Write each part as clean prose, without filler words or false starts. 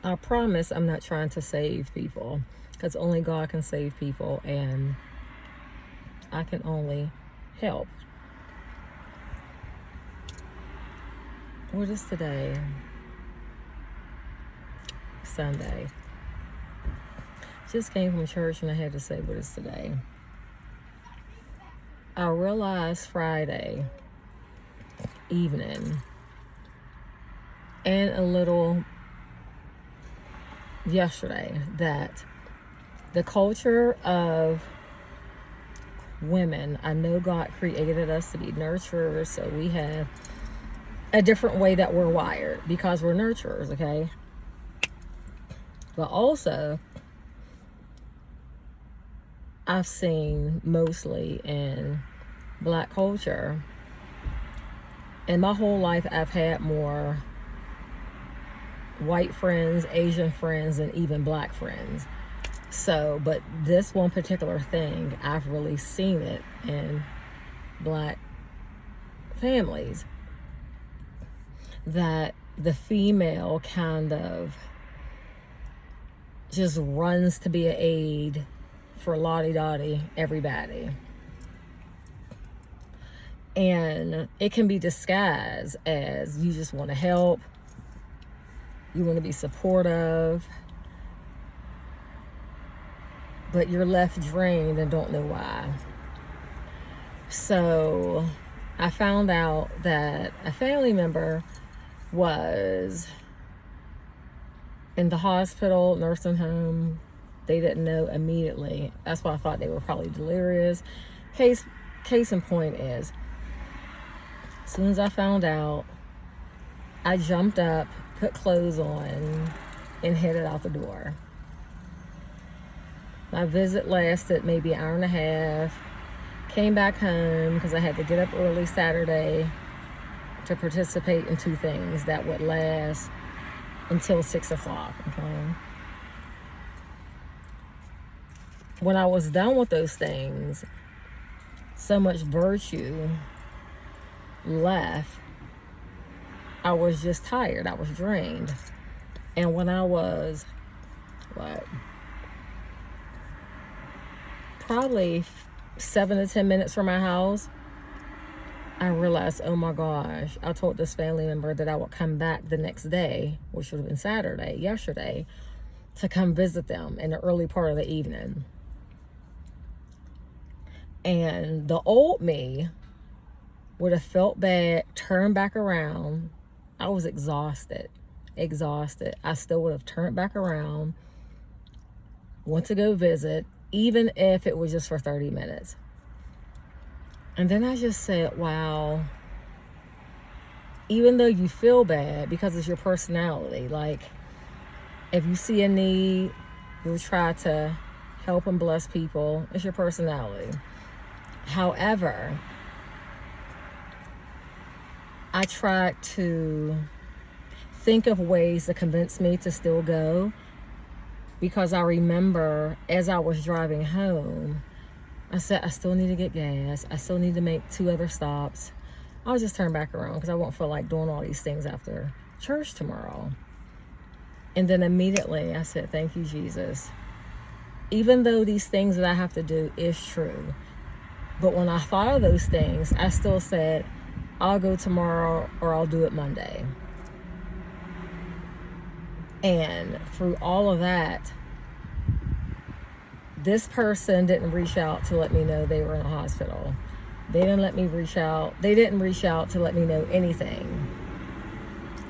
I promise I'm not trying to save people, because only God can save people, and I can only help. What is today? Sunday. Just came from church and I had to say, what is today? I realized Friday evening and a little yesterday that the culture of women, I know God created us to be nurturers, so we have a different way that we're wired because we're nurturers, okay? But also, I've seen mostly in Black culture, in my whole life, I've had more white friends, Asian friends, and even Black friends. So, but this one particular thing, I've really seen it in Black families, that the female kind of just runs to be an aid for lottie-dottie everybody. And it can be disguised as you just want to help, you want to be supportive, but you're left drained and don't know why. So I found out that a family member was in the hospital, nursing home. They didn't know immediately. That's why I thought they were probably delirious. Case in point is, as soon as I found out, I jumped up, put clothes on, and headed out the door. My visit lasted maybe an hour and a half. Came back home because I had to get up early Saturday to participate in 2 things that would last until 6 o'clock. Okay. When I was done with those things, so much virtue left. I was just tired. I was drained. And when I was, probably 7 to 10 minutes from my house, I realized, oh my gosh, I told this family member that I would come back the next day, which would have been Saturday, yesterday, to come visit them in the early part of the evening. And the old me would have felt bad, turned back around. I was exhausted. I still would have turned back around, went to go visit, even if it was just for 30 minutes. And then I just said, wow, even though you feel bad because it's your personality, like if you see a need, you'll try to help and bless people. It's your personality. However, I tried to think of ways to convince me to still go, because I remember as I was driving home, I said, I still need to get gas. I still need to make 2 other stops. I'll just turn back around because I won't feel like doing all these things after church tomorrow. And then immediately I said, thank you, Jesus. Even though these things that I have to do is true, but when I thought of those things, I still said, I'll go tomorrow or I'll do it Monday. And through all of that, this person didn't reach out to let me know they were in a hospital. They didn't reach out to let me know anything.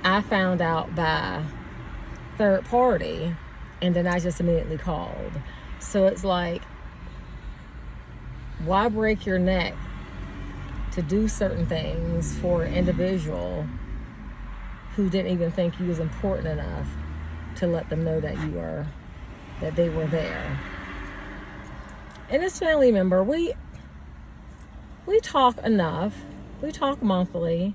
I found out by third party, and then I just immediately called. So it's like, why break your neck to do certain things for an individual who didn't even think you was important enough to let them know that they were there? And this family member, we talk enough. We talk monthly.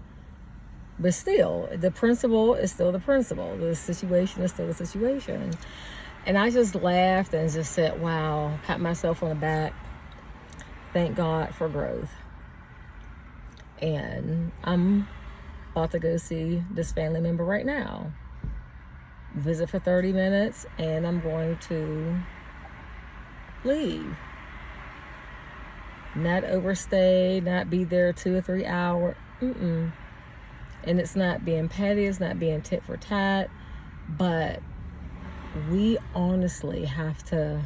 But still, the principle is still the principle. The situation is still the situation. And I just laughed and just said, wow, pat myself on the back. Thank God for growth. And I'm about to go see this family member right now. visit for 30 minutes, and I'm going to leave. Not overstay, not be there 2 or 3 hours. And it's not being petty, it's not being tit for tat, but we honestly have to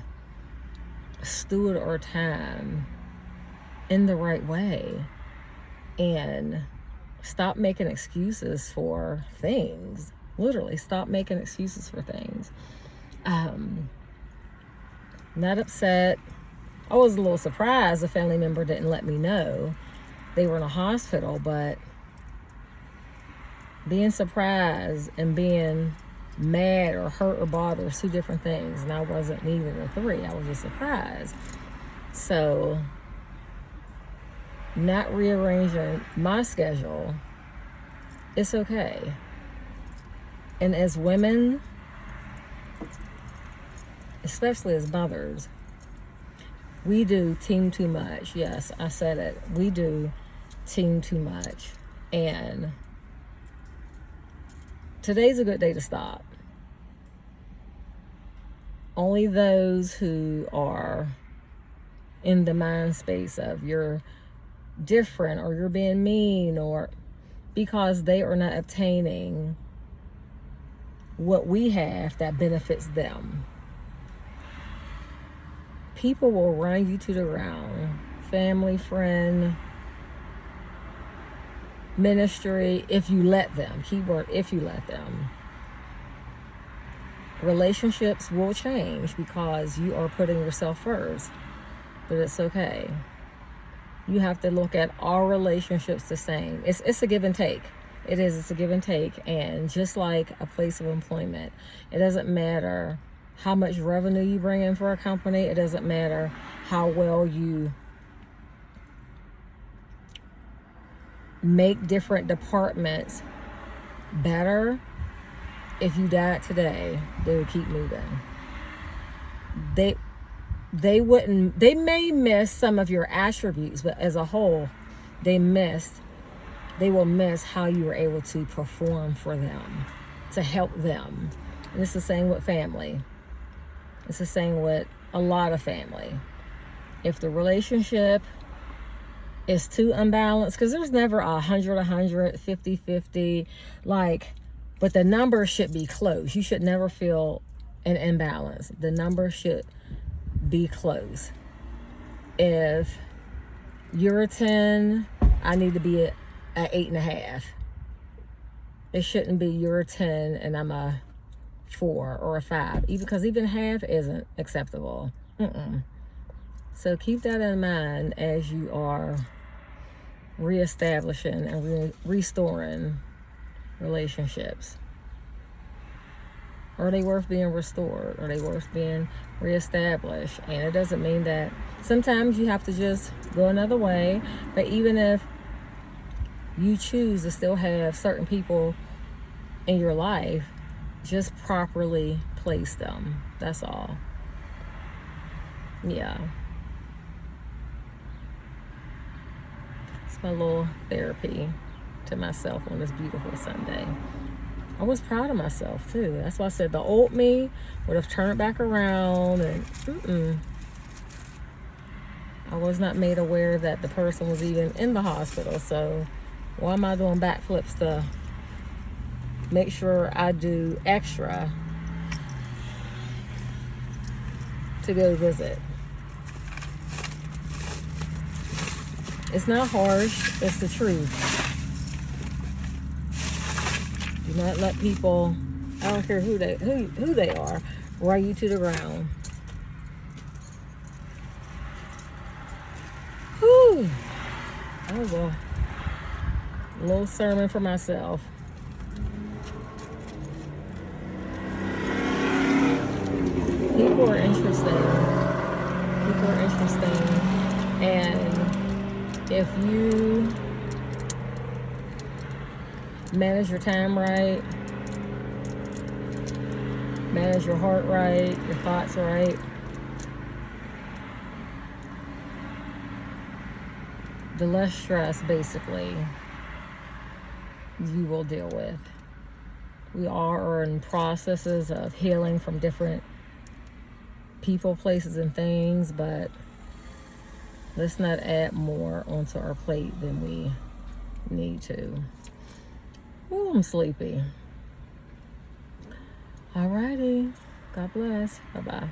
steward our time in the right way and stop making excuses for things. Literally, stop making excuses for things. Not upset. I was a little surprised a family member didn't let me know they were in a hospital, but being surprised and being mad or hurt or bothered is two different things, and I wasn't neither of the three. I was just surprised. So not rearranging my schedule, it's okay. And as women, especially as mothers, we do team too much. Yes, I said it. We do team too much. And today's a good day to stop. Only those who are in the mind space of you're different or you're being mean, or because they are not obtaining what we have that benefits them. People will run you to the ground. Family, friend, ministry, if you let them. Keyword, if you let them. Relationships will change because you are putting yourself first. But it's okay. You have to look at all relationships the same. It's a give and take. It's a give and take. And just like a place of employment, it doesn't matter how much revenue you bring in for a company. It doesn't matter how well you make different departments better. If you died today, they would keep moving. They may miss some of your attributes, but as a whole, they will miss how you were able to perform for them, to help them. And it's the same with family. It's the same with a lot of family. If the relationship is too unbalanced, because there's never 100, 50, but the number should be close. You should never feel an imbalance. The number should be close. If you're a 10, I need to be at 8.5. It shouldn't be you're a 10 and I'm a 4 or a 5, even half isn't acceptable. So keep that in mind as you are reestablishing and restoring relationships. Are they worth being restored? Are they worth being reestablished? And it doesn't mean that sometimes you have to just go another way, but even if you choose to still have certain people in your life, just properly place them. That's all. Yeah. It's my little therapy to myself on this beautiful Sunday. I was proud of myself too. That's why I said the old me would have turned back around and I was not made aware that the person was even in the hospital. So why am I doing backflips to make sure I do extra to go visit? It's not harsh, it's the truth. Do not let people, I don't care who they are, run you to the ground. Whew. That was a little sermon for myself. People are interesting. And if you manage your time right, manage your heart right, your thoughts right, the less stress basically you will deal with We all are in processes of healing from different people, places, and things, but let's not add more onto our plate than we need to. Ooh, I'm sleepy. Alrighty. God bless. Bye-bye.